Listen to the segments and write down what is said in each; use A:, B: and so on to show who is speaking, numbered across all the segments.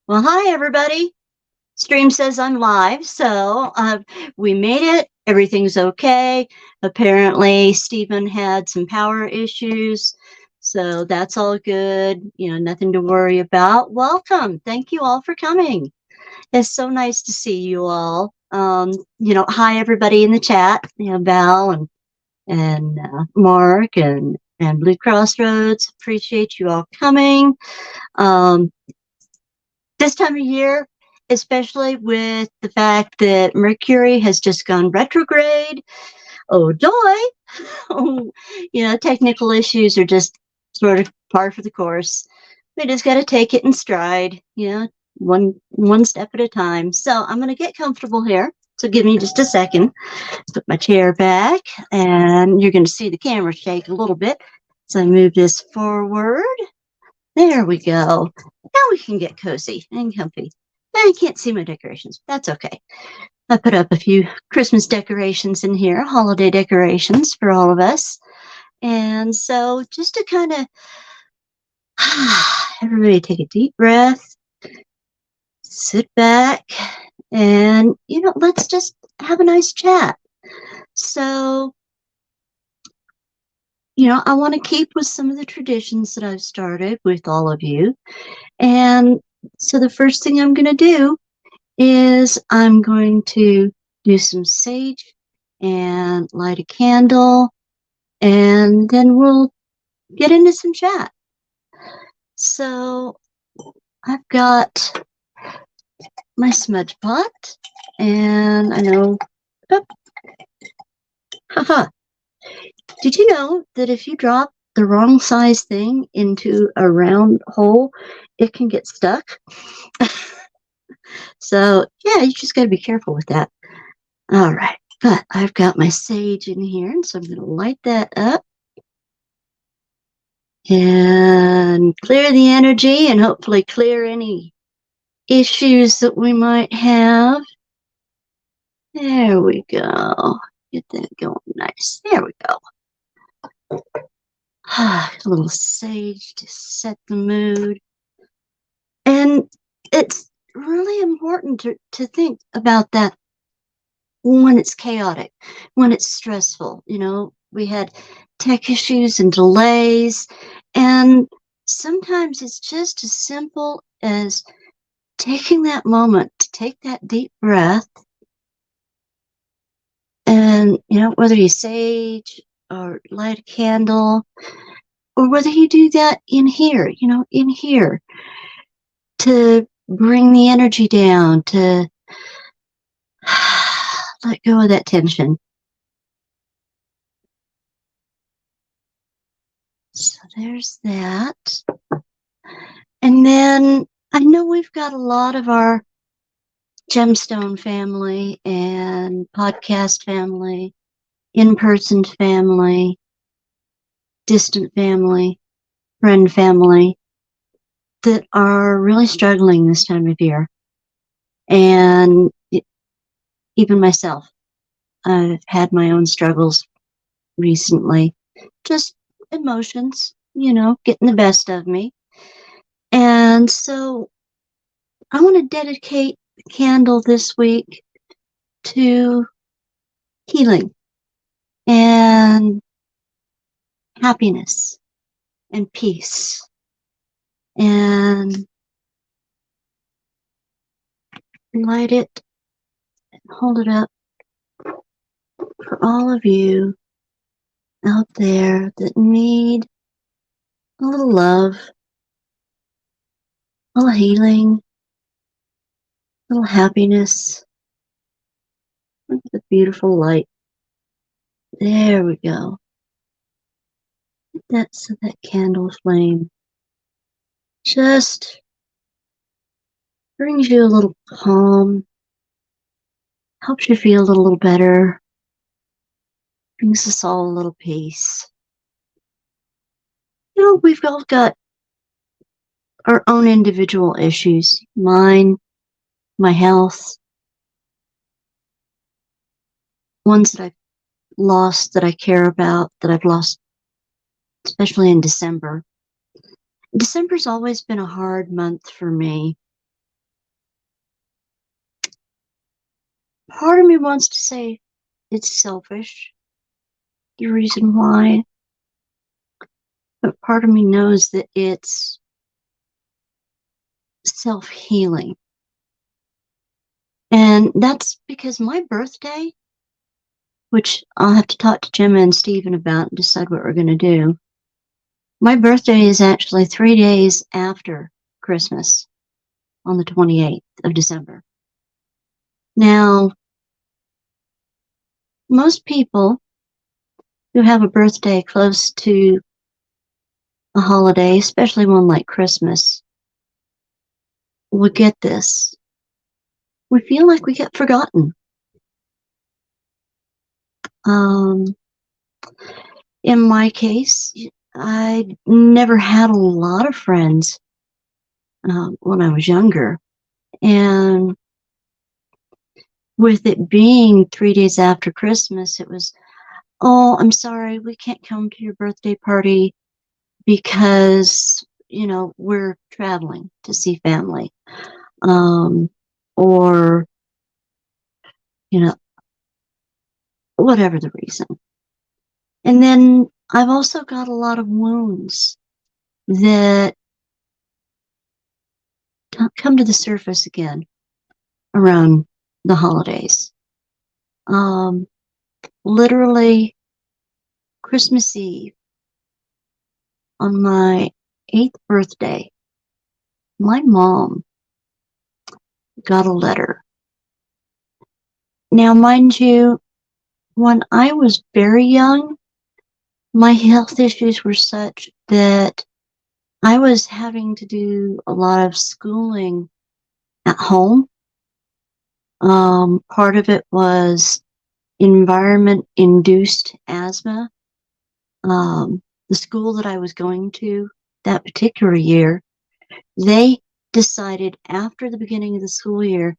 A: Well, hi, everybody. Stream says I'm live, so we made it. Everything's okay. Apparently, Stephen had some power issues, so that's all good. Nothing to worry about. Welcome. Thank you all for coming. It's so nice to see you all. Hi, everybody in the chat. Val and Mark and Blue Crossroads. Appreciate you all coming. This time of year, especially with the fact that Mercury has just gone retrograde. Oh, joy. Technical issues are just sort of par for the course. We just got to take it in stride, one step at a time. So I'm going to get comfortable here. So give me just a second. Put my chair back, and you're going to see the camera shake a little bit. So I move this forward. There we go. Now we can get cozy and comfy. I can't see my decorations. That's okay. I put up a few Christmas decorations in here, holiday decorations for all of us. And so just to kind of, everybody take a deep breath, sit back, and, let's just have a nice chat. So, I want to keep with some of the traditions that I've started with all of you. And so the first thing I'm going to do is I'm going to do some sage and light a candle, and then we'll get into some chat. So I've got my smudge pot, and I know, haha, did you know that if you drop the wrong size thing into a round hole, it can get stuck? So yeah, you just got to be careful with that. All right, but I've got my sage in here, and so I'm going to light that up and clear the energy and hopefully clear any issues that we might have. There we go. Get that going nice. There we go. A little sage to set the mood. And it's really important to think about that when it's chaotic, when it's stressful. We had tech issues and delays, and sometimes it's just as simple as taking that moment to take that deep breath. And, whether you sage or light a candle, or whether you do that in here, to bring the energy down, to let go of that tension. So there's that. And then I know we've got a lot of our gemstone family and podcast family, in-person family, distant family, friend family that are really struggling this time of year. And even myself, I've had my own struggles recently. Just emotions, getting the best of me. And so I want to dedicate the candle this week to healing and happiness and peace. And light it and hold it up for all of you out there that need a little love, a little healing, a little happiness. Look at the beautiful light. There we go. That's that candle flame just brings you a little calm, helps you feel a little better, brings us all a little peace. We've all got our own individual issues. Mine, my health, ones that I've lost that I care about, that I've lost, especially in December. December's always been a hard month for me. part of me wants to say it's selfish, the reason why, but part of me knows that it's self-healing. And that's because my birthday, which I'll have to talk to Gemma and Stephen about and decide what we're going to do. My birthday is actually 3 days after Christmas, on the 28th of December. Now, most people who have a birthday close to a holiday, especially one like Christmas, will get this. We feel like we get forgotten. In my case, I never had a lot of friends when I was younger. And with it being 3 days after Christmas, it was, oh, I'm sorry, we can't come to your birthday party because, we're traveling to see family. Or, whatever the reason. And then I've also got a lot of wounds that come to the surface again around the holidays. Literally, Christmas Eve, on my 8th birthday, my mom got a letter. Now, mind you, when I was very young, my health issues were such that I was having to do a lot of schooling at home. Part of it was environment-induced asthma. The school that I was going to that particular year, they decided after the beginning of the school year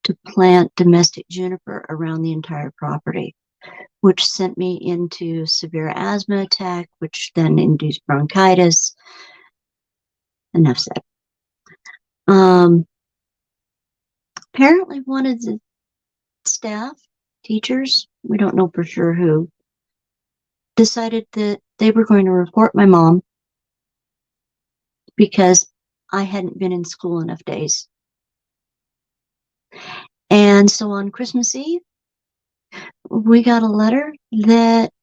A: to plant domestic juniper around the entire property, which sent me into a severe asthma attack, which then induced bronchitis. Enough said. Apparently one of the staff, teachers, we don't know for sure who, decided that they were going to report my mom because I hadn't been in school enough days. And so on Christmas Eve, we got a letter that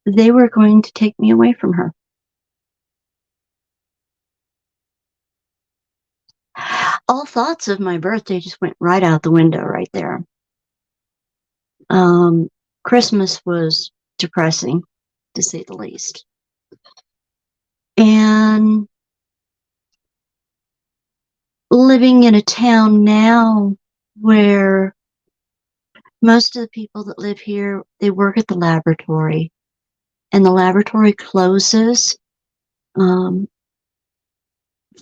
A: they were going to take me away from her. All thoughts of my birthday just went right out the window right there. Christmas was depressing, to say the least. And living in a town now where most of the people that live here, they work at the laboratory, and the laboratory closes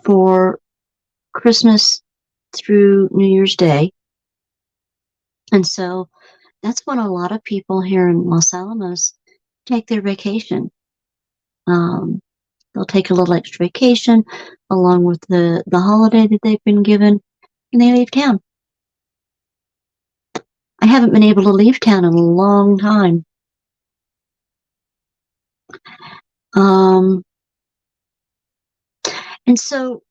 A: for Christmas through New Year's Day. And so that's when a lot of people here in Los Alamos take their vacation. They'll take a little extra vacation along with the holiday that they've been given, and they leave town. I haven't been able to leave town in a long time. And so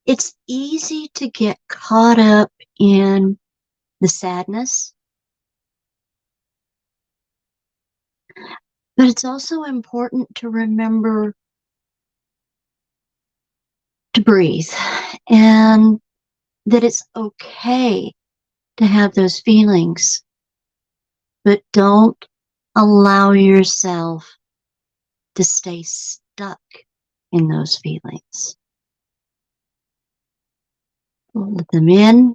A: it's easy to get caught up in the sadness, but it's also important to remember to breathe, and that it's okay to have those feelings, but don't allow yourself to stay stuck in those feelings. Let them in.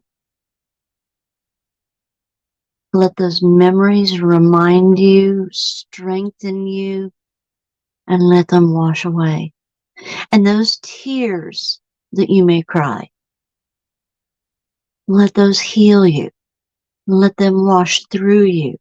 A: Let those memories remind you, strengthen you, and let them wash away. And those tears that you may cry, let those heal you. Let them wash through you.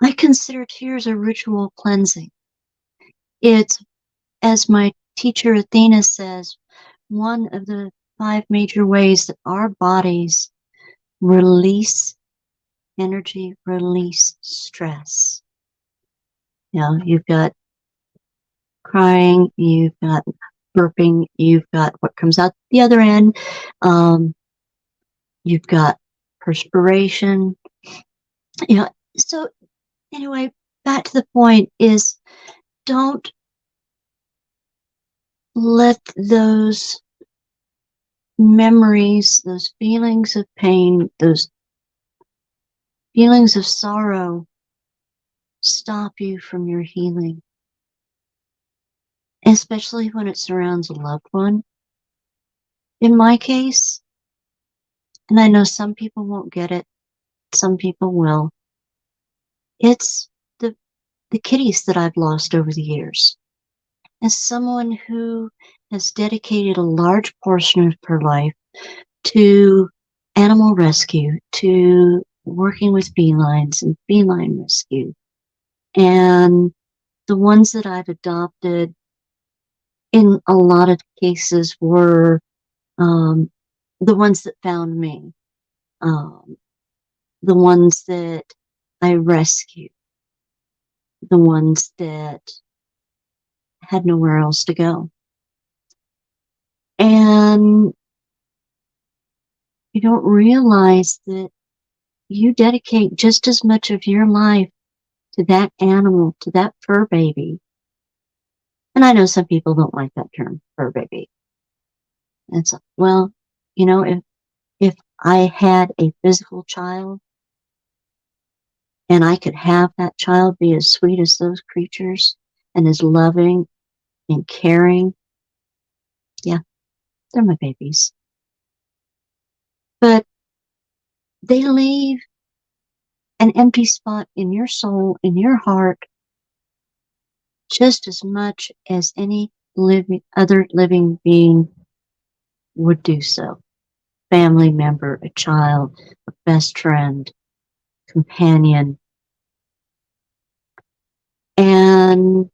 A: I consider tears a ritual cleansing. It's, as my teacher Athena says, one of the 5 major ways that our bodies release energy, release stress. You know, you've got crying, you've got burping, you've got what comes out the other end, you've got perspiration. You know, so anyway, back to the point is, don't let those memories, those feelings of pain, those feelings of sorrow stop you from your healing, especially when it surrounds a loved one. In my case, and I know some people won't get it, some people will, it's the kitties that I've lost over the years. As someone who has dedicated a large portion of her life to animal rescue, to working with felines and feline rescue, and the ones that I've adopted in a lot of cases were the ones that found me, the ones that I rescued, the ones that had nowhere else to go. And you don't realize that you dedicate just as much of your life to that animal, to that fur baby. And I know some people don't like that term, fur baby. It's, well, you know, if I had a physical child and I could have that child be as sweet as those creatures and as loving and caring, yeah, they're my babies. But they leave an empty spot in your soul, in your heart, just as much as any other living being would do so. Family member, a child, a best friend, companion. And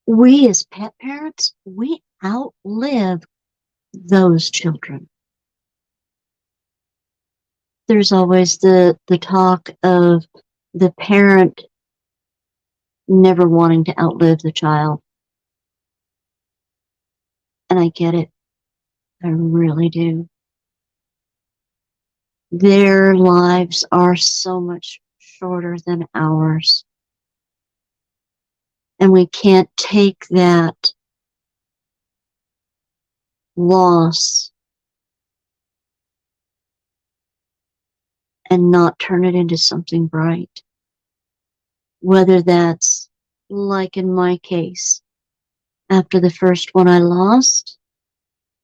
A: we as pet parents, we outlive those children. There's always the talk of the parent never wanting to outlive the child. And I get it. I really do. Their lives are so much shorter than ours. And we can't take that loss and not turn it into something bright. Whether that's, like in my case, after the first one I lost,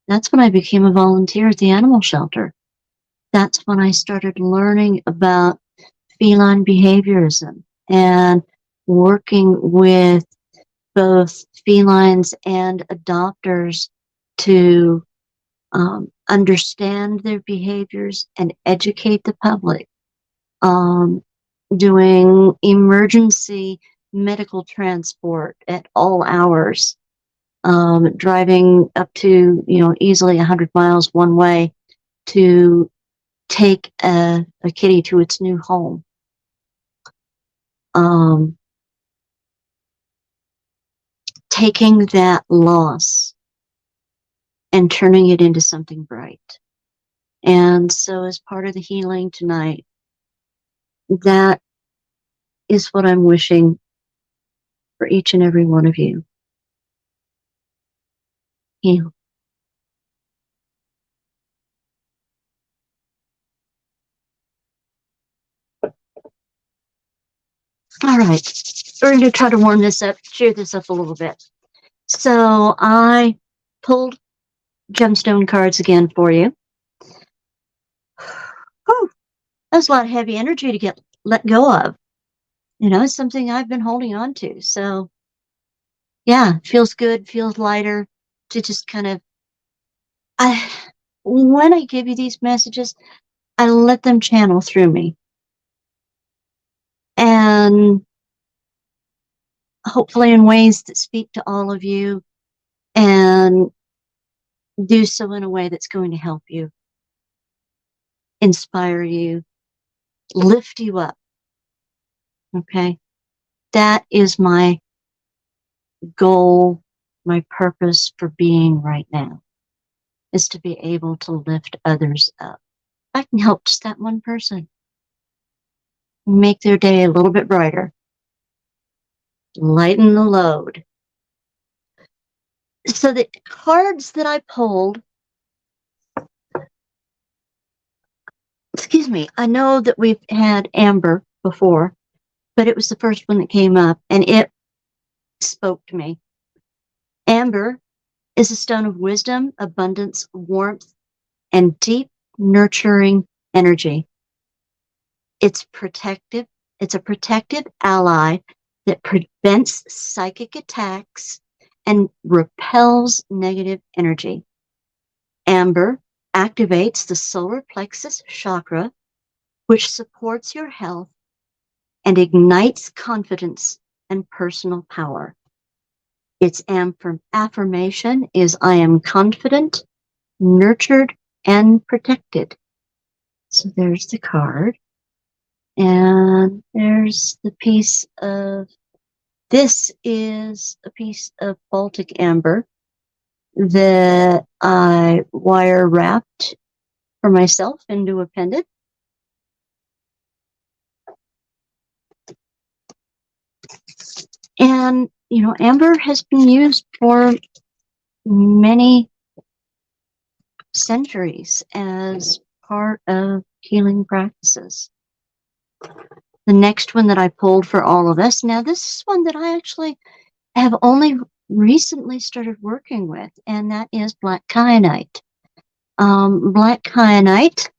A: that's when I became a volunteer at the animal shelter. That's when I started learning about feline behaviorism and working with both felines and adopters to understand their behaviors and educate the public. Doing emergency medical transport at all hours, driving up to, easily 100 miles one way to take a kitty to its new home. Taking that loss and turning it into something bright. And so as part of the healing tonight, that is what I'm wishing for each and every one of you. Heal. All right, we're going to try to warm this up, cheer this up a little bit. So I pulled gemstone cards again for you. Oh, that's a lot of heavy energy to let go of. It's something I've been holding on to. So yeah, feels good, feels lighter to just kind of, when I give you these messages, I let them channel through me. And hopefully in ways that speak to all of you, and do so in a way that's going to help you, inspire you, lift you up. Okay? That is my goal, my purpose for being right now, is to be able to lift others up. I can help just that one person, make their day a little bit brighter, lighten the load. So the cards that I pulled, excuse me, I know that we've had Amber before, but it was the first one that came up, and it spoke to me. Amber is a stone of wisdom, abundance, warmth, and deep nurturing energy. It's protective. It's a protective ally that prevents psychic attacks and repels negative energy. Amber activates the solar plexus chakra, which supports your health and ignites confidence and personal power. Its affirmation is, I am confident, nurtured, and protected. So there's the card. And there's the piece of, this is a piece of Baltic amber that I wire wrapped for myself into a pendant. And, you know, amber has been used for many centuries as part of healing practices. The next one that I pulled for all of us, now this is one that I actually have only recently started working with, and that is black kyanite. Black kyanite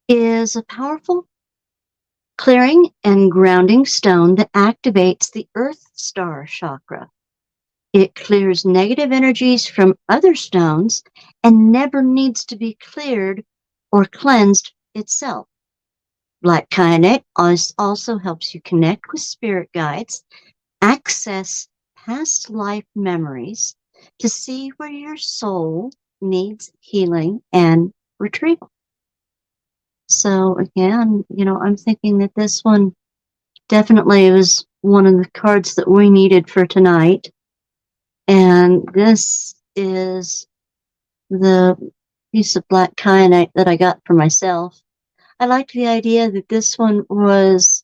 A: is a powerful clearing and grounding stone that activates the Earth Star chakra. It clears negative energies from other stones and never needs to be cleared or cleansed itself. Black kyanite also helps you connect with spirit guides, access past life memories to see where your soul needs healing and retrieval. So again, you know, I'm thinking that this one definitely was one of the cards that we needed for tonight. And this is the piece of black kyanite that I got for myself. I liked the idea that this one was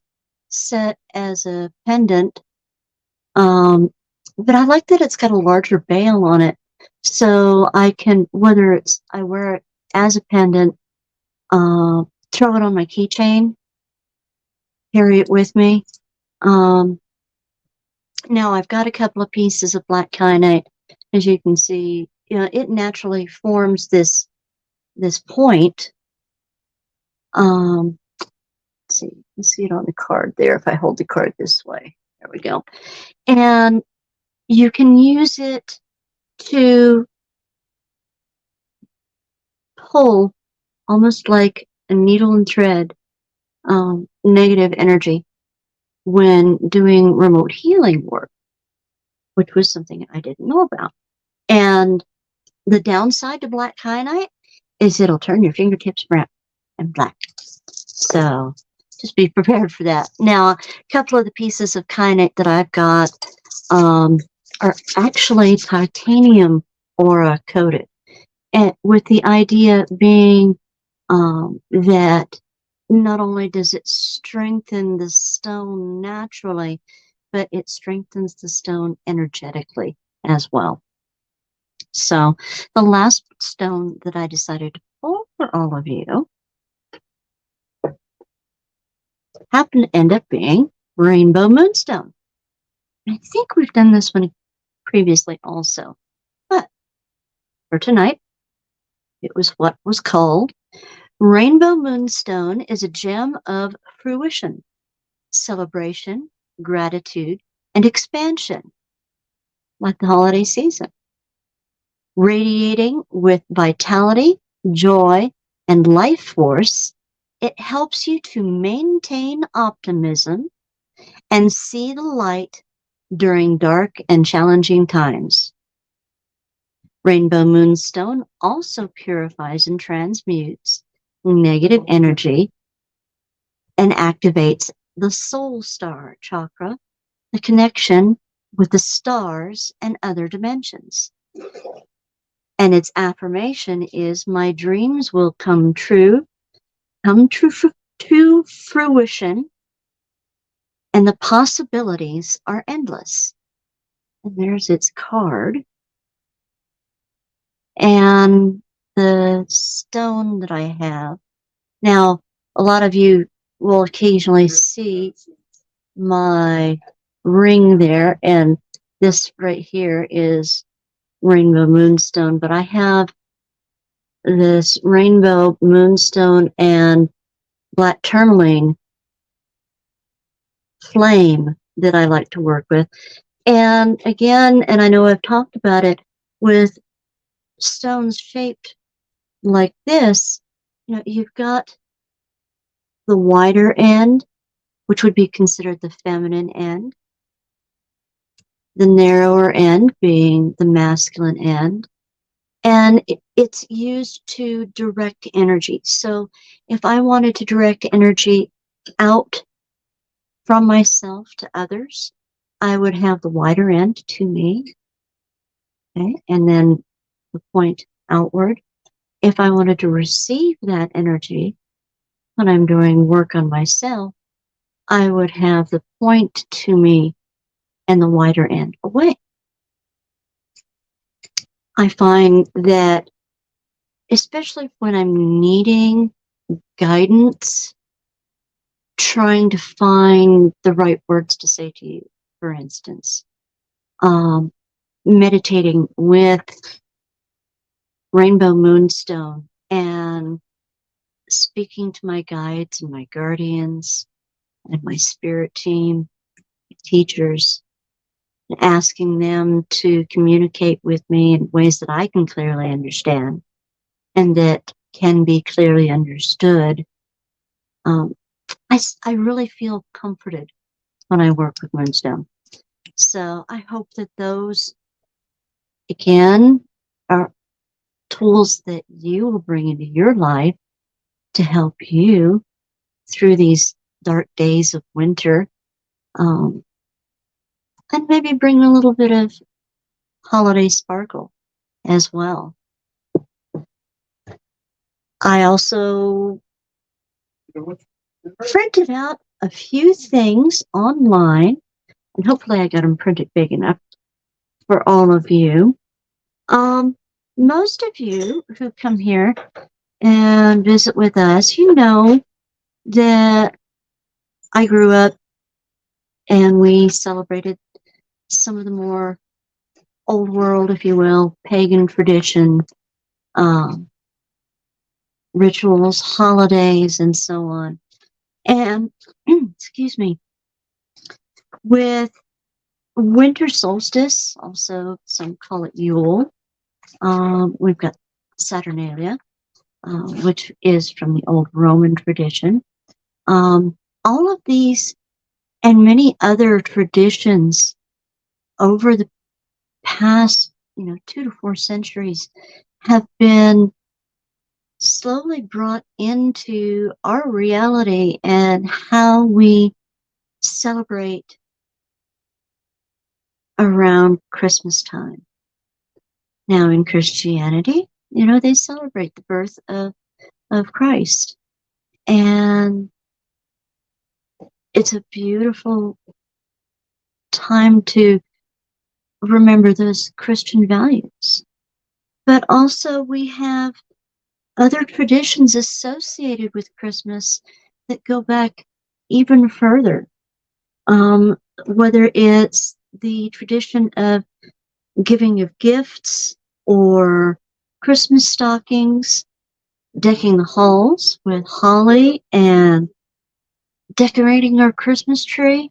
A: set as a pendant, but I like that it's got a larger bail on it, so I can, whether it's I wear it as a pendant, throw it on my keychain, carry it with me. Now I've got a couple of pieces of black kyanite. As you can see, you know, it naturally forms this point. Let's see, you can see it on the card there if I hold the card this way. There we go. And you can use it to pull, almost like a needle and thread, negative energy when doing remote healing work, which was something I didn't know about. And the downside to black kyanite is it'll turn your fingertips brown and black. So just be prepared for that. Now, a couple of the pieces of kyanite that I've got are actually titanium aura coated, and with the idea being that not only does it strengthen the stone naturally, but it strengthens the stone energetically as well. So the last stone that I decided to pull for all of you happened to end up being Rainbow Moonstone. I think we've done this one previously also, but for tonight, it was what was called Rainbow Moonstone. Is a gem of fruition, celebration, gratitude, and expansion, like the holiday season. Radiating with vitality, joy, and life force, it helps you to maintain optimism and see the light during dark and challenging times. Rainbow Moonstone also purifies and transmutes negative energy and activates the soul star chakra, the connection with the stars and other dimensions. And its affirmation is, my dreams will come to fruition, and the possibilities are endless. And there's its card. And the stone that I have. Now, a lot of you will occasionally see my ring there, and this right here is Rainbow Moonstone, but I have this Rainbow Moonstone and Black Tourmaline flame that I like to work with. And again, and I know I've talked about it, with stones shaped like this, you know, you've got the wider end, which would be considered the feminine end, the narrower end being the masculine end, and it's used to direct energy. So if I wanted to direct energy out from myself to others, I would have the wider end to me, okay, and then the point outward. If I wanted to receive that energy when I'm doing work on myself, I would have the point to me and the wider end away. I find that, especially when I'm needing guidance, trying to find the right words to say to you, for instance, meditating with Rainbow Moonstone and speaking to my guides and my guardians and my spirit team, teachers, and asking them to communicate with me in ways that I can clearly understand and that can be clearly understood. I really feel comforted when I work with Moonstone. So I hope that those, again, are tools that you will bring into your life to help you through these dark days of winter, and maybe bring a little bit of holiday sparkle as well. I also printed out a few things online, and hopefully I got them printed big enough for all of you. Most of you who come here and visit with us, you know that I grew up and we celebrated some of the more old world, if you will, pagan tradition, rituals, holidays, and so on. And, excuse me, with winter solstice, also some call it Yule, we've got Saturnalia, which is from the old Roman tradition. All of these and many other traditions over the past, 2 to 4 centuries have been slowly brought into our reality and how we celebrate around Christmas time. Now, in Christianity, they celebrate the birth of Christ. And it's a beautiful time to remember those Christian values. But also we have other traditions associated with Christmas that go back even further. Whether it's the tradition of giving of gifts or Christmas stockings, decking the halls with holly and decorating our Christmas tree.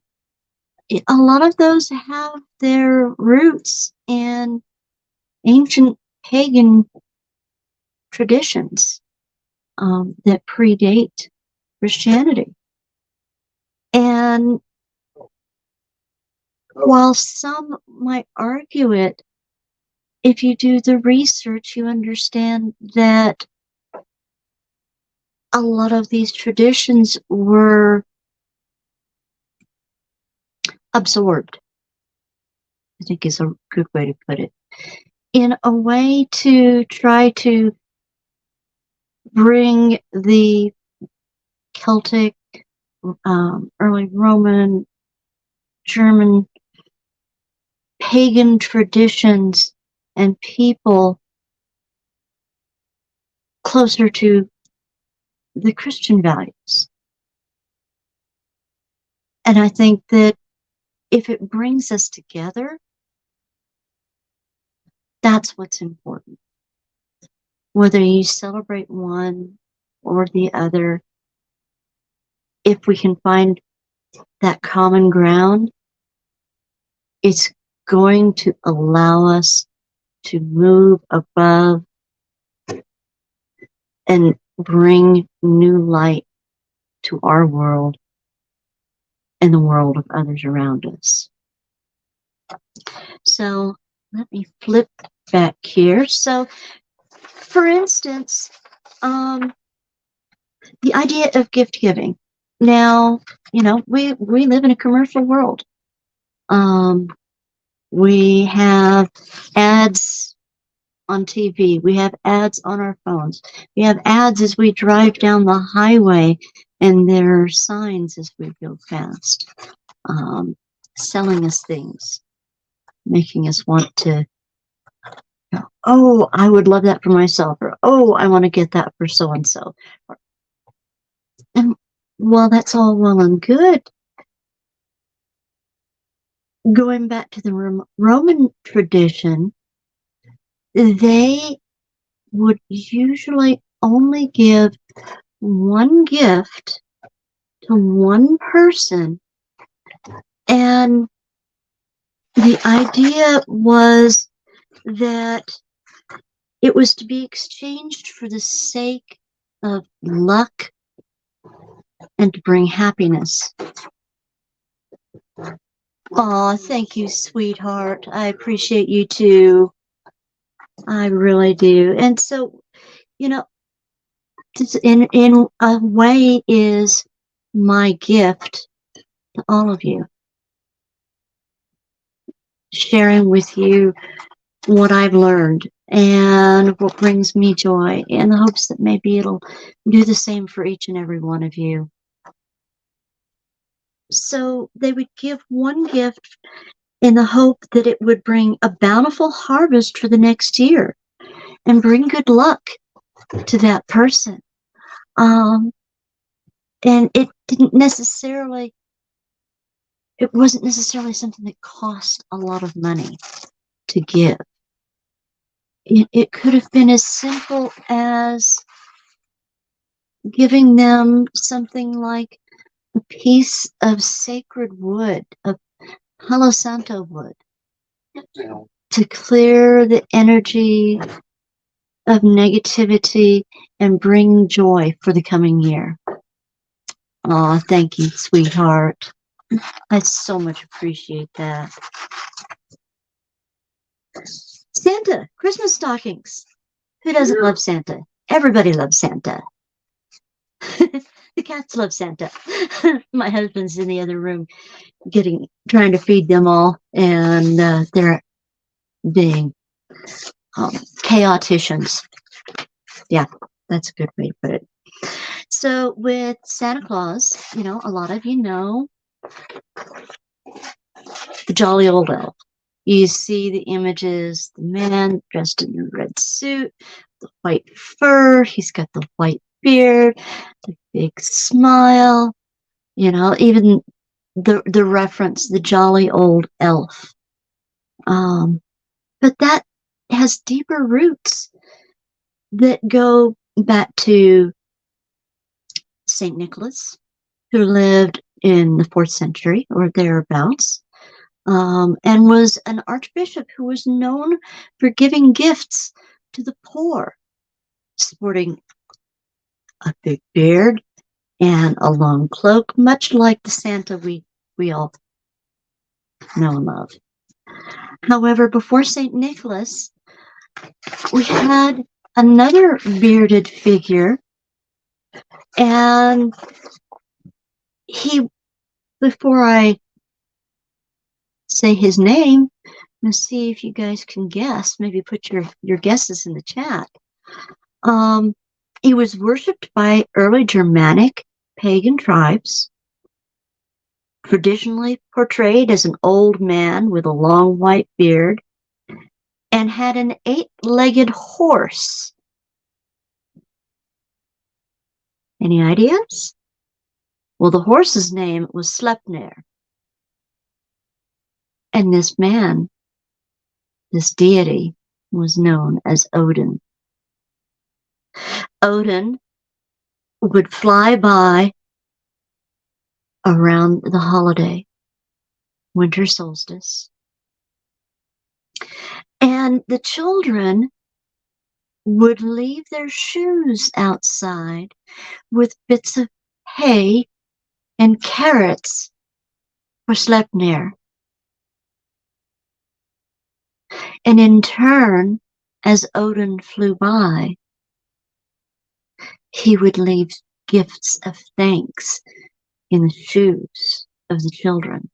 A: A lot of those have their roots in ancient pagan traditions that predate Christianity. And While some might argue it, if you do the research, you understand that a lot of these traditions were absorbed, I think is a good way to put it, in a way to try to bring the Celtic, early Roman, German, pagan traditions and people closer to the Christian values. And I think that if it brings us together, that's what's important. Whether you celebrate one or the other, if we can find that common ground, it's going to allow us to move above and bring new light to our world and the world of others around us. So let me flip back here. So, for instance, the idea of gift giving. Now, we live in a commercial world. We have ads on TV. We have ads on our phones. We have ads as we drive down the highway, and there are signs as we go past, selling us things, making us want to, oh, I would love that for myself, or oh, I want to get that for so and so. And while that's all well and good, going back to the Roman tradition, they would usually only give one gift to one person, and the idea was that it was to be exchanged for the sake of luck and to bring happiness. Oh, thank you, sweetheart. I appreciate you too. I really do. And so, in a way is my gift to all of you, sharing with you what I've learned and what brings me joy, in the hopes that maybe it'll do the same for each and every one of you. So they would give one gift in the hope that it would bring a bountiful harvest for the next year and bring good luck to that person. And it wasn't necessarily something that cost a lot of money to give. It could have been as simple as giving them something like a piece of sacred wood, of Palo Santo wood, to clear the energy of negativity and bring joy for the coming year. Oh, thank you, sweetheart. I so much appreciate that. Santa, Christmas stockings. Who doesn't love Santa? Everybody loves Santa. The cats love Santa. My husband's in the other room trying to feed them all, and they're being chaoticians. Yeah, that's a good way to put it. So with Santa Claus, a lot of you know the jolly old elf. You see the images, the man dressed in the red suit, the white fur, he's got the white beard, the big smile, even the reference, the jolly old elf. But that has deeper roots that go back to St. Nicholas, who lived in the 4th century or thereabouts, and was an archbishop who was known for giving gifts to the poor, sporting a big beard and a long cloak, much like the Santa we all know and love. However, before St. Nicholas, we had another bearded figure, and before I say his name, let's see if you guys can guess. Maybe put your guesses in the chat. He was worshipped by early Germanic pagan tribes, traditionally portrayed as an old man with a long white beard, and had an 8-legged horse. Any ideas? Well, the horse's name was Sleipnir. And this man, this deity, was known as Odin. Odin would fly by around the holiday, winter solstice. And the children would leave their shoes outside with bits of hay and carrots for Sleipnir. And in turn, as Odin flew by, he would leave gifts of thanks in the shoes of the children.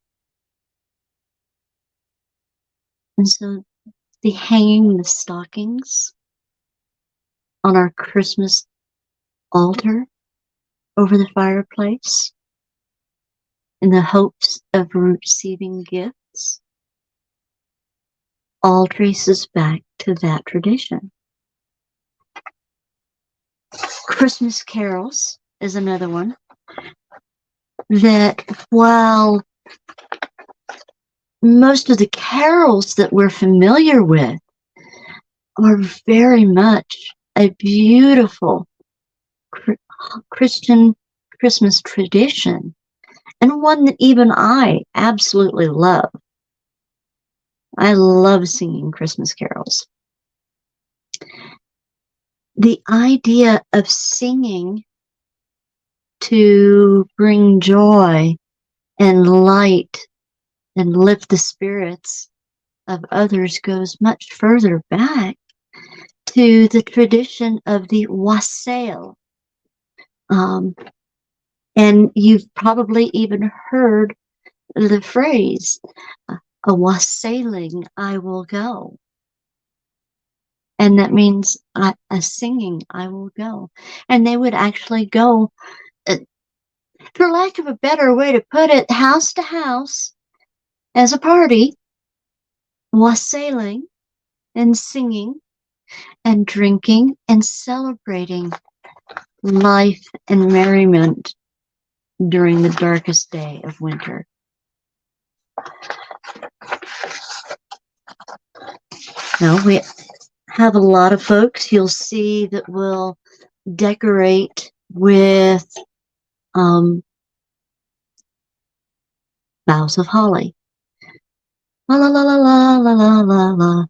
A: And so the hanging the stockings on our Christmas altar over the fireplace in the hopes of receiving gifts all traces back to that tradition. Christmas carols is another one that, while most of the carols that we're familiar with are very much a beautiful Christian Christmas tradition, and one that even I absolutely love. I love singing Christmas carols. The idea of singing to bring joy and light and lift the spirits of others goes much further back to the tradition of the wassail. And you've probably even heard the phrase, a wassailing I will go. And that means a singing I will go. And they would actually go, for lack of a better way to put it, house to house as a party, wassailing and singing and drinking and celebrating life and merriment during the darkest day of winter. Now, we have a lot of folks you'll see that will decorate with boughs of holly. La la la la la la la la la.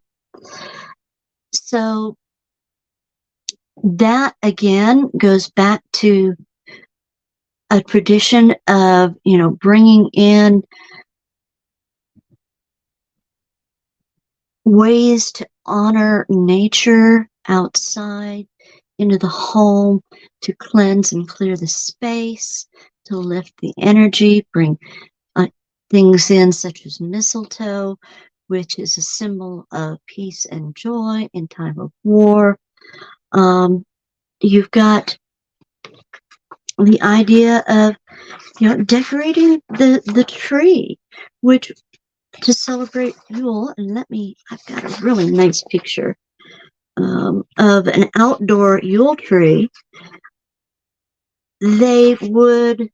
A: So that again goes back to a tradition of, bringing in ways to honor nature outside into the home, to cleanse and clear the space, to lift the energy, bring things in such as mistletoe, which is a symbol of peace and joy in time of war. You've got the idea of, decorating the tree, which to celebrate Yule. And I've got a really nice picture of an outdoor Yule tree. They would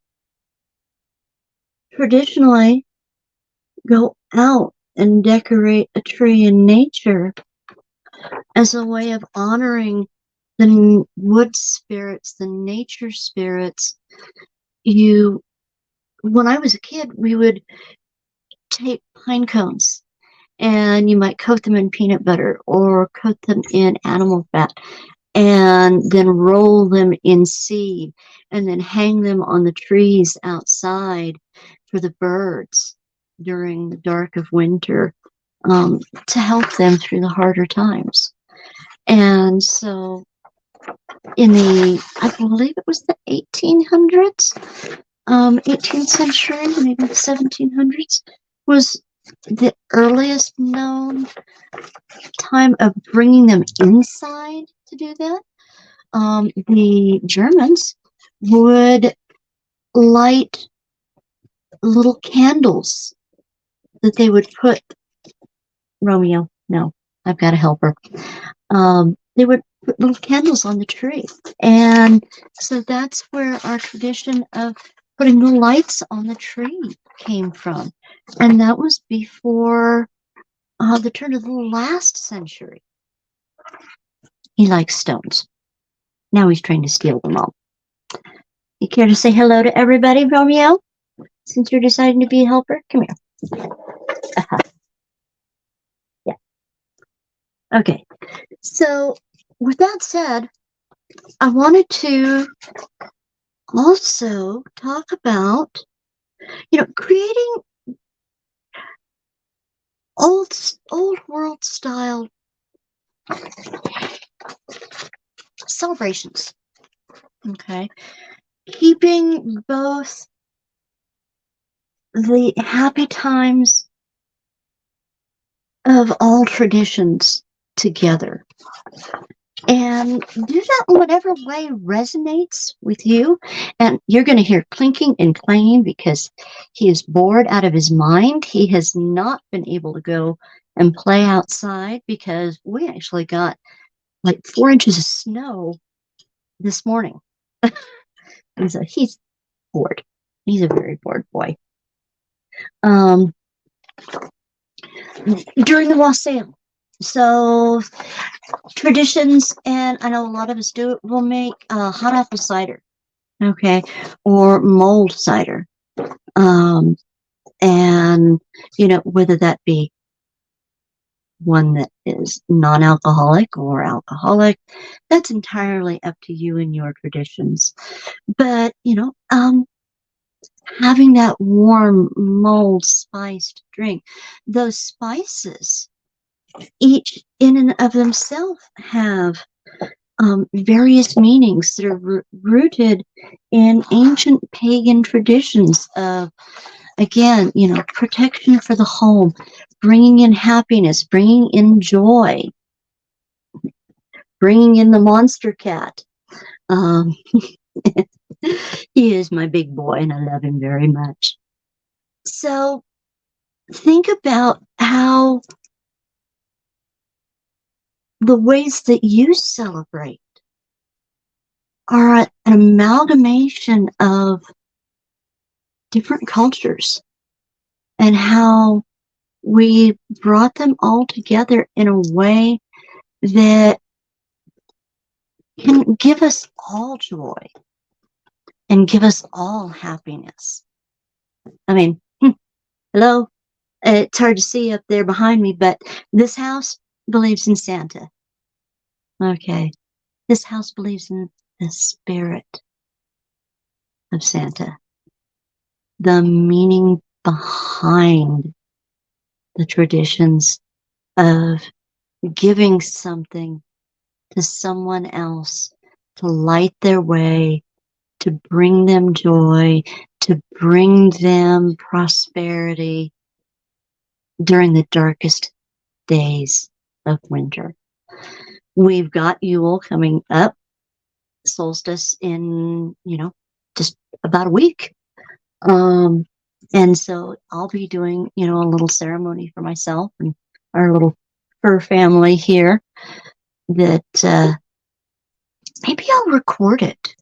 A: traditionally go out and decorate a tree in nature as a way of honoring the wood spirits, the nature spirits. When I was a kid, we would take pine cones and you might coat them in peanut butter or coat them in animal fat and then roll them in seed and then hang them on the trees outside for the birds during the dark of winter, to help them through the harder times. And so I believe it was the 1800s, 18th century, maybe the 1700s, was the earliest known time of bringing them inside to do that. The Germans would light little candles that they would put. Romeo, no, I've got to help her. They would put little candles on the tree. And so that's where our tradition of putting the lights on the tree came from. And that was before the turn of the last century. He likes stones. Now he's trying to steal them all. You care to say hello to everybody, Romeo? Since you're deciding to be a helper? Come here. Yeah. Okay. So with that said, I wanted to also talk about, creating old world style celebrations. Okay. Keeping both the happy times of all traditions together. And do that in whatever way resonates with you. And you're going to hear clinking and clanging because he is bored out of his mind. He has not been able to go and play outside because we actually got like 4 inches of snow this morning. And so he's bored. He's a very bored boy. During the wassail. So traditions, and I know a lot of us do it, we'll make hot apple cider, okay, or mulled cider. And, whether that be one that is non-alcoholic or alcoholic, that's entirely up to you and your traditions. But, having that warm mulled spiced drink, those spices each in and of themselves have various meanings that are rooted in ancient pagan traditions of, again, protection for the home, bringing in happiness, bringing in joy, bringing in the monster cat. He is my big boy and I love him very much. So think about how the ways that you celebrate are an amalgamation of different cultures and how we brought them all together in a way that can give us all joy and give us all happiness. I mean, hello, it's hard to see up there behind me, but this house believes in Santa. Okay, this house believes in the spirit of Santa, the meaning behind the traditions of giving something to someone else to light their way, to bring them joy, to bring them prosperity during the darkest days of winter. We've got Yule coming up, solstice in, just about a week. And so I'll be doing, a little ceremony for myself and our little fur family here that maybe I'll record it.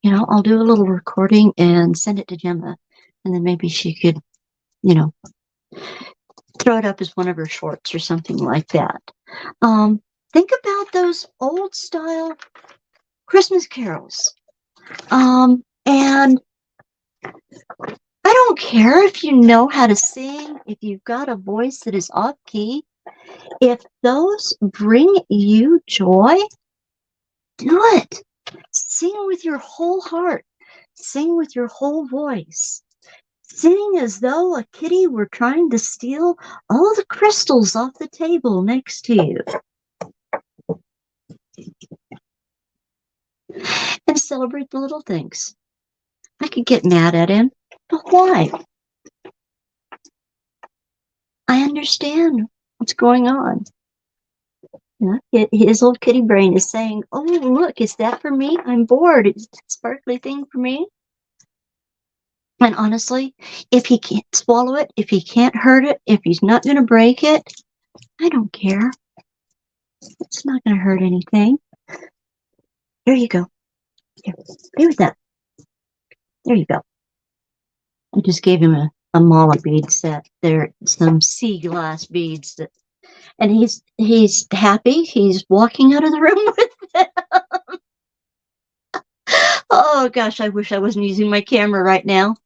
A: I'll do a little recording and send it to Gemma, and then maybe she could, throw it up as one of her shorts or something like that. Think about those old style Christmas carols. And I don't care if you know how to sing, if you've got a voice that is off key. If those bring you joy, do it. Sing with your whole heart. Sing with your whole voice. sitting as though a kitty were trying to steal all the crystals off the table next to you. And celebrate the little things. I could get mad at him, but why? I understand what's going on. His little kitty brain is saying, oh, look, is that for me? I'm bored. It's a sparkly thing for me. And honestly, if he can't swallow it, if he can't hurt it, if he's not going to break it, I don't care. It's not going to hurt anything. There you go. Here, play with that. There you go. I just gave him a mala bead set. There, some sea glass beads that, and he's happy. He's walking out of the room with them. Oh gosh, I wish I wasn't using my camera right now.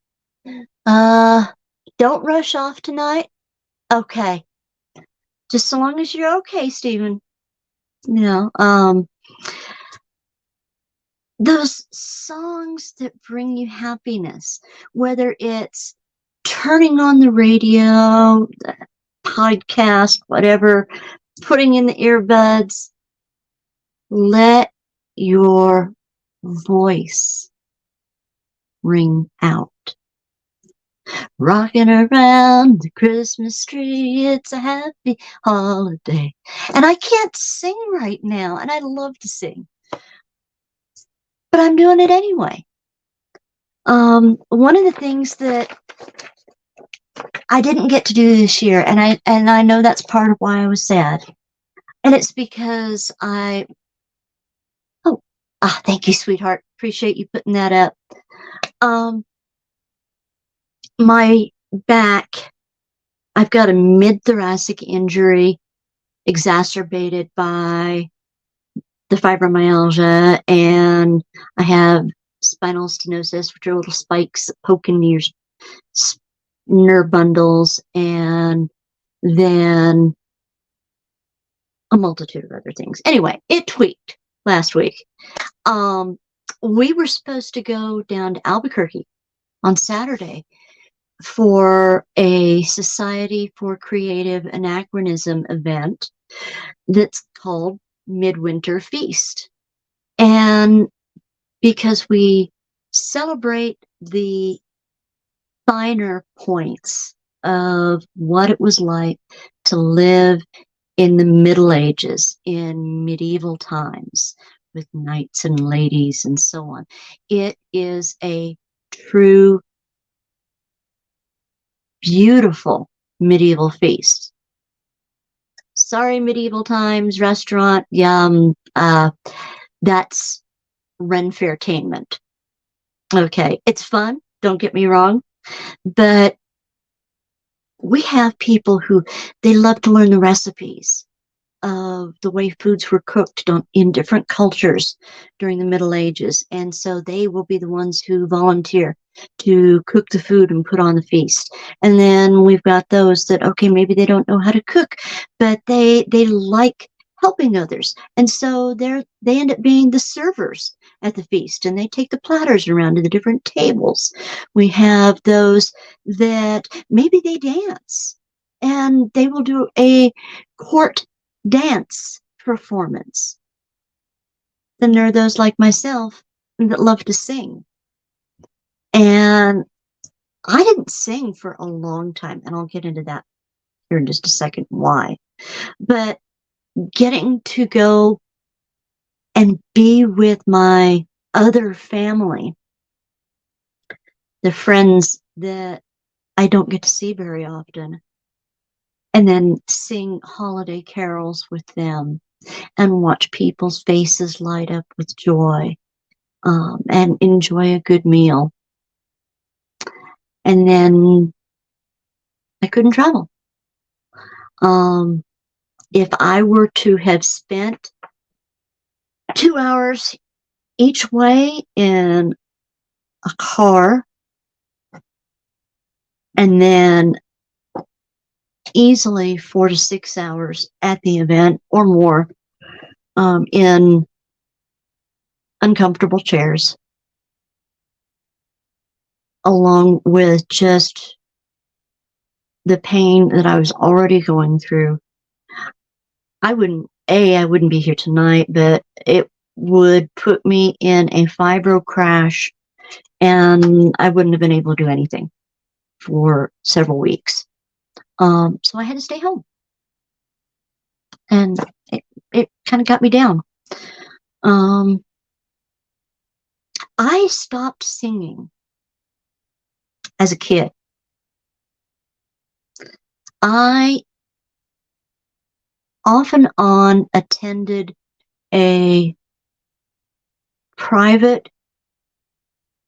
A: Don't rush off tonight. Okay. Just so long as you're okay, Stephen. You know, those songs that bring you happiness, whether it's turning on the radio, podcast, whatever, putting in the earbuds, let your voice ring out. Rocking around the Christmas tree, it's a happy holiday. And I can't sing right now, and I love to sing, but I'm doing it anyway. One of the things that I didn't get to do this year, and I know that's part of why I was sad, and it's because thank you, sweetheart. Appreciate you putting that up. My back, I've got a mid-thoracic injury exacerbated by the fibromyalgia, and I have spinal stenosis, which are little spikes that poke into your nerve bundles, and then a multitude of other things. Anyway, it tweaked last week. We were supposed to go down to Albuquerque on Saturday for a Society for Creative Anachronism event that's called Midwinter Feast. And because we celebrate the finer points of what it was like to live in the Middle Ages, in medieval times, with knights and ladies and so on. It is a true, beautiful medieval feast. Sorry, medieval times restaurant, yum. That's Renfairtainment. Okay, it's fun, don't get me wrong, but we have people who, they love to learn the recipes of the way foods were cooked in different cultures during the Middle Ages. And so they will be the ones who volunteer to cook the food and put on the feast. And then we've got those that, okay, maybe they don't know how to cook, but they like helping others. And so they end up being the servers at the feast, and they take the platters around to the different tables. We have those that maybe they dance, and they will do a court dance performance. Then there are those like myself that love to sing. And I didn't sing for a long time, and I'll get into that here in just a second why. But getting to go and be with my other family, the friends that I don't get to see very often, and then sing holiday carols with them and watch people's faces light up with joy, and enjoy a good meal. And then I couldn't travel. If I were to have spent 2 hours each way in a car, and then easily 4 to 6 hours at the event or more, in uncomfortable chairs, along with just the pain that I was already going through, I wouldn't be here tonight, but it would put me in a fibro crash, and I wouldn't have been able to do anything for several weeks. So I had to stay home, and it kind of got me down. I stopped singing as a kid. I off and on attended a private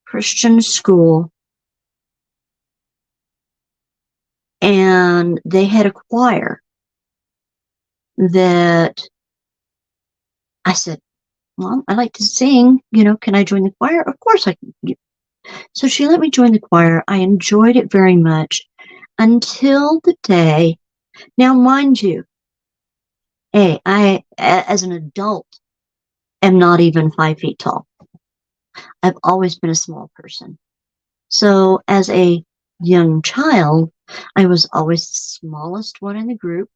A: Christian school, and they had a choir that I said, Mom, I like to sing, can I join the choir? Of course I can. So she let me join the choir. I enjoyed it very much until the day. Now, mind you, I, as an adult, am not even 5 feet tall. I've always been a small person. So as a young child, I was always the smallest one in the group.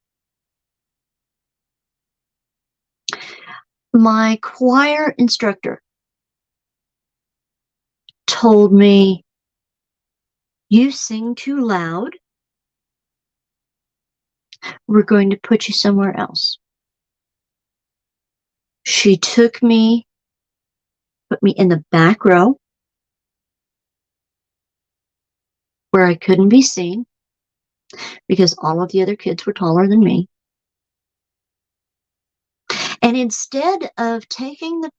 A: My choir instructor told me, you sing too loud. We're going to put you somewhere else. She took me, put me in the back row where I couldn't be seen because all of the other kids were taller than me. And instead of taking the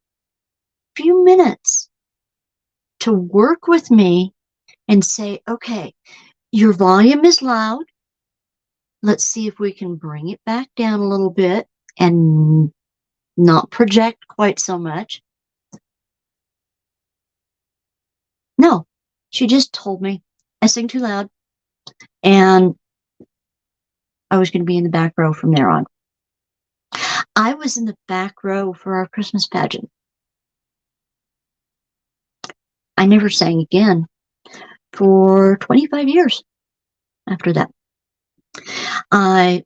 A: few minutes to work with me and say, okay, your volume is loud. Let's see if we can bring it back down a little bit and not project quite so much. No, she just told me I sing too loud, and I was going to be in the back row from there on. I was in the back row for our Christmas pageant. I never sang again for 25 years after that. I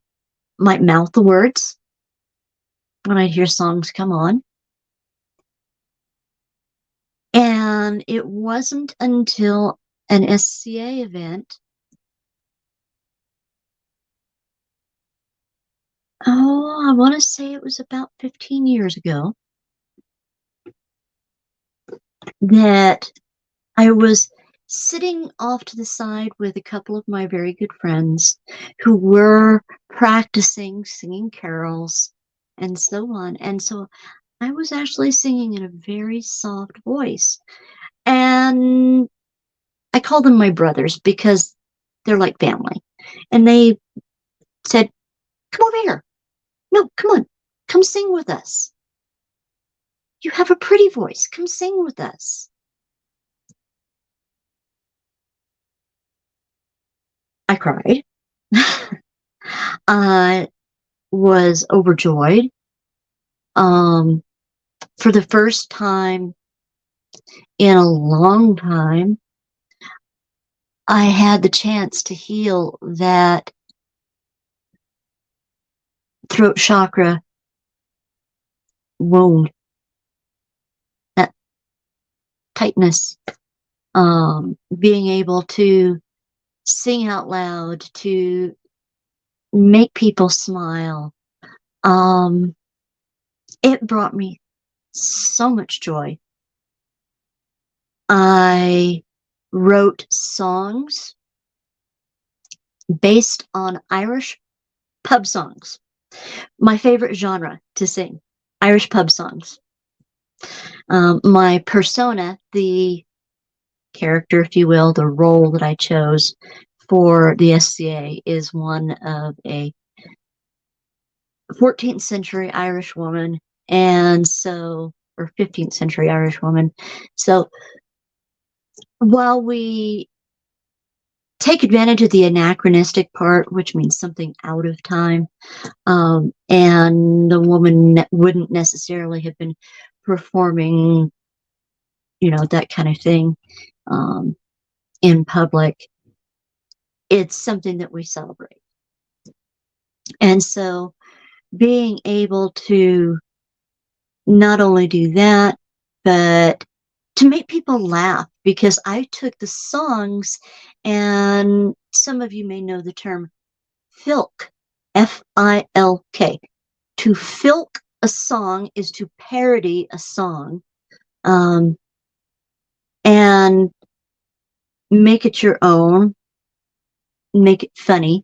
A: might mouth the words when I'd hear songs come on. And it wasn't until an SCA event, I want to say it was about 15 years ago, that I was sitting off to the side with a couple of my very good friends who were practicing singing carols and so on. And so I was actually singing in a very soft voice. And I call them my brothers because they're like family. And they said, come over here. No, come on. Come sing with us. You have a pretty voice. Come sing with us. I cried. I was overjoyed. For the first time in a long time, I had the chance to heal that throat chakra wound, that tightness, being able to sing out loud, to make people smile. It brought me so much joy. I wrote songs based on Irish pub songs. My favorite genre to sing, Irish pub songs. My persona, the character, if you will, the role that I chose for the SCA is one of a 14th century Irish woman, and so, or 15th century Irish woman. So while we take advantage of the anachronistic part, which means something out of time, and the woman wouldn't necessarily have been performing, that kind of thing. in public, it's something that we celebrate. And so being able to not only do that, but to make people laugh, because I took the songs, and some of you may know the term filk, F-I-L-K. To filk a song is to parody a song, and make it your own, make it funny.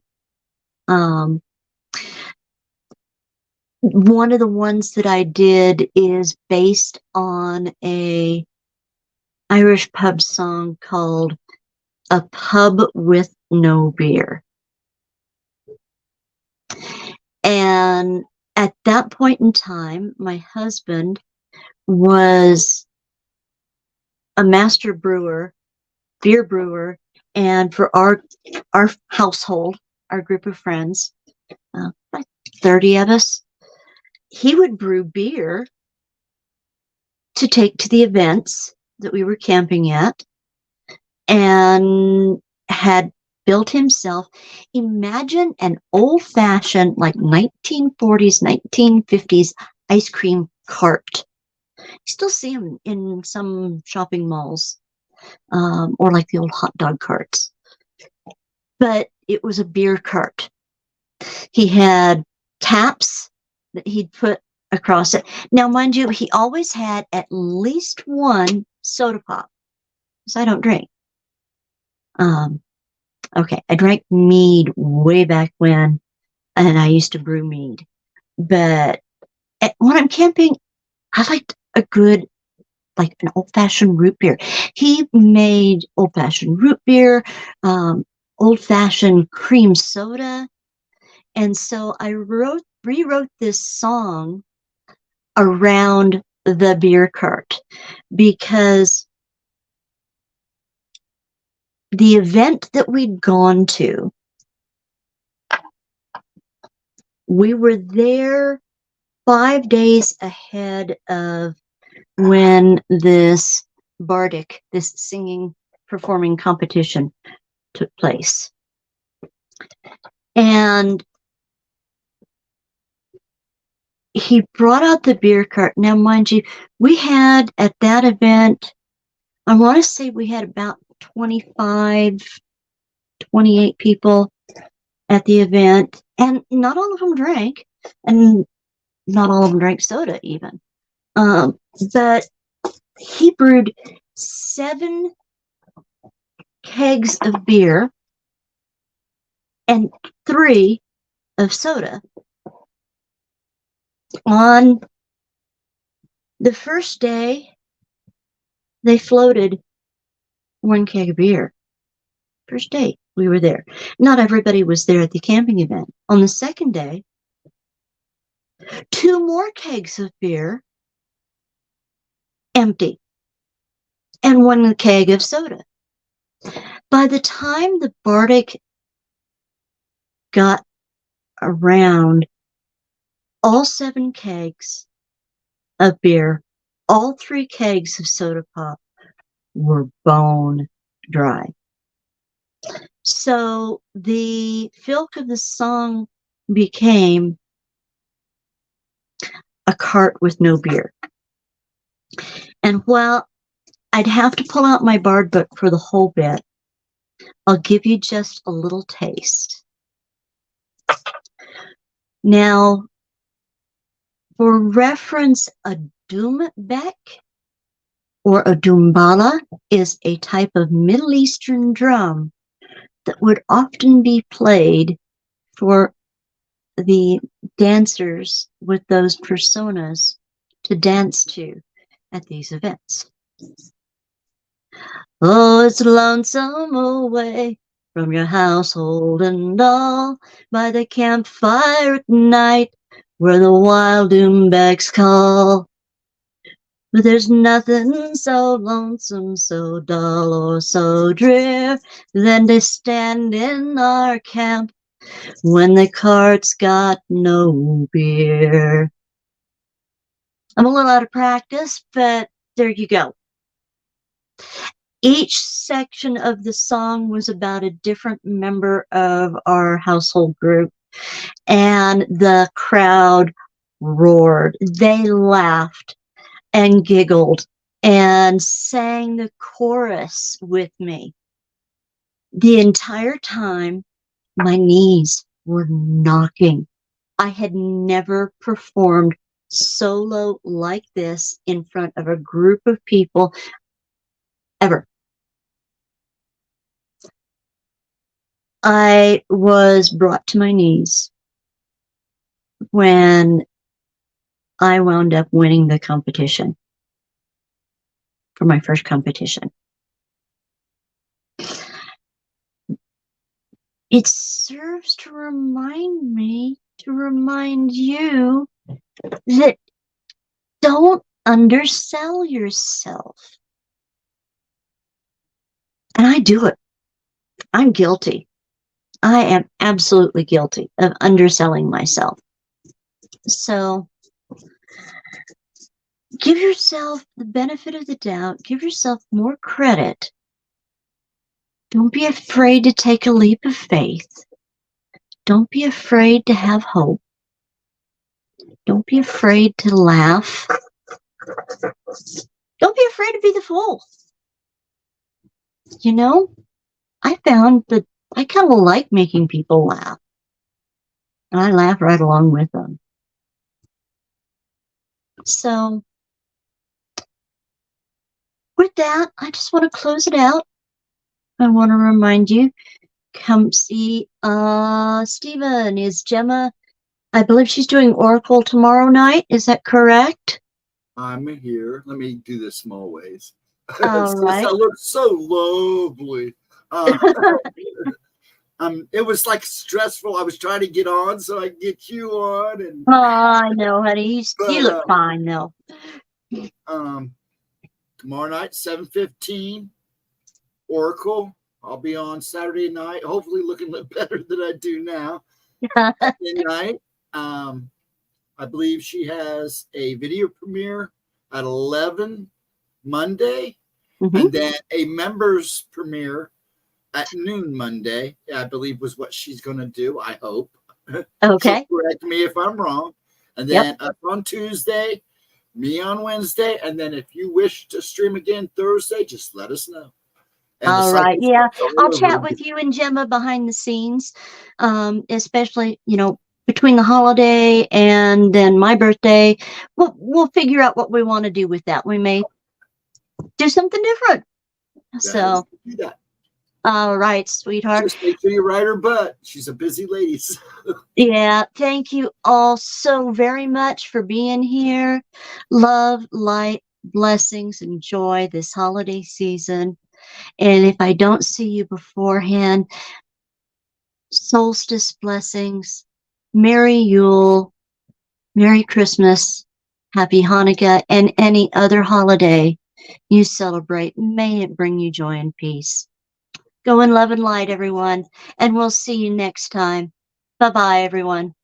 A: One of the ones that I did is based on a Irish pub song called "A Pub with No Beer." And at that point in time, my husband was a master brewer, beer brewer, and for our household, our group of friends, like 30 of us, he would brew beer to take to the events that we were camping at, and had built himself. Imagine an old-fashioned, like 1940s, 1950s ice cream cart. You still see them in some shopping malls, or like the old hot dog carts. But it was a beer cart. He had taps that he'd put across it. Now, mind you, he always had at least one soda pop, because I don't drink. Okay, I drank mead way back when, and I used to brew mead. But when I'm camping, I liked a good, like an old-fashioned root beer. He made old-fashioned root beer, old-fashioned cream soda. And so I rewrote this song around the beer cart, because the event that we'd gone to, we were there 5 days ahead of when this bardic, this singing, performing competition took place. And he brought out the beer cart. Now, mind you, we had at that event, I want to say we had about 25, 28 people at the event, and not all of them drank, and not all of them drank soda even. But he brewed 7 kegs of beer and 3 of soda. On the first day, they floated 1 keg of beer. First day we were there. Not everybody was there at the camping event. On the second day, 2 more kegs of beer, empty, and 1 keg of soda. By the time the bardic got around, all 7 kegs of beer, all 3 kegs of soda pop were bone dry. So the filk of the song became a cart with no beer. And while I'd have to pull out my bard book for the whole bit, I'll give you just a little taste. Now, for reference, a doombeck or a doombala is a type of Middle Eastern drum that would often be played for the dancers with those personas to dance to at these events. Oh, it's lonesome away from your household and all, by the campfire at night, where the wild doombecks call. But there's nothing so lonesome, so dull, or so drear than to stand in our camp when the cart's got no beer. I'm a little out of practice, but there you go. each section of the song was about a different member of our household group, and the crowd roared. They laughed and giggled and sang the chorus with me. The entire time, my knees were knocking. I had never performed solo like this in front of a group of people ever. I was brought to my knees when I wound up winning the competition for my first competition. It serves to remind me, to remind you that don't undersell yourself. And I do it. I'm guilty. I am absolutely guilty of underselling myself. So give yourself the benefit of the doubt. Give yourself more credit. Don't be afraid to take a leap of faith. Don't be afraid to have hope. Don't be afraid to laugh. Don't be afraid to be the fool. You know, I found that I kind of like making people laugh. And I laugh right along with them. So, with that, I just want to close it out. I want to remind you, come see Stephen. Is Gemma, I believe she's doing Oracle tomorrow night. Is that correct?
B: I'm here. Let me do this small ways.
A: All right.
B: I look so lovely. It was like stressful. I was trying to get on so I could get you on. And
A: I know, honey. You look fine, though.
B: Tomorrow night, 7:15, Oracle. I'll be on Saturday night, hopefully looking a little better than I do now. Midnight. I believe she has a video premiere at 11 Monday, and then a members premiere at noon Monday, I believe was what she's going to do, I hope.
A: Okay.
B: She'll correct me if I'm wrong. And then up on Tuesday, me on Wednesday, and then if you wish to stream again Thursday, just let us know. And
A: all right. Yeah, I'll chat with you and Gemma behind the scenes, especially, you know, between the holiday and then my birthday. We'll figure out what we want to do with that. We may do something different. So,
B: do that.
A: All right, sweetheart.
B: Just make sure you ride her butt. She's a busy lady.
A: Yeah, thank you all so very much for being here. Love, light, blessings, and joy this holiday season. And if I don't see you beforehand, solstice blessings, Merry Yule, Merry Christmas, Happy Hanukkah, and any other holiday you celebrate. May it bring you joy and peace. Go in love and light, everyone, and we'll see you next time. Bye-bye, everyone.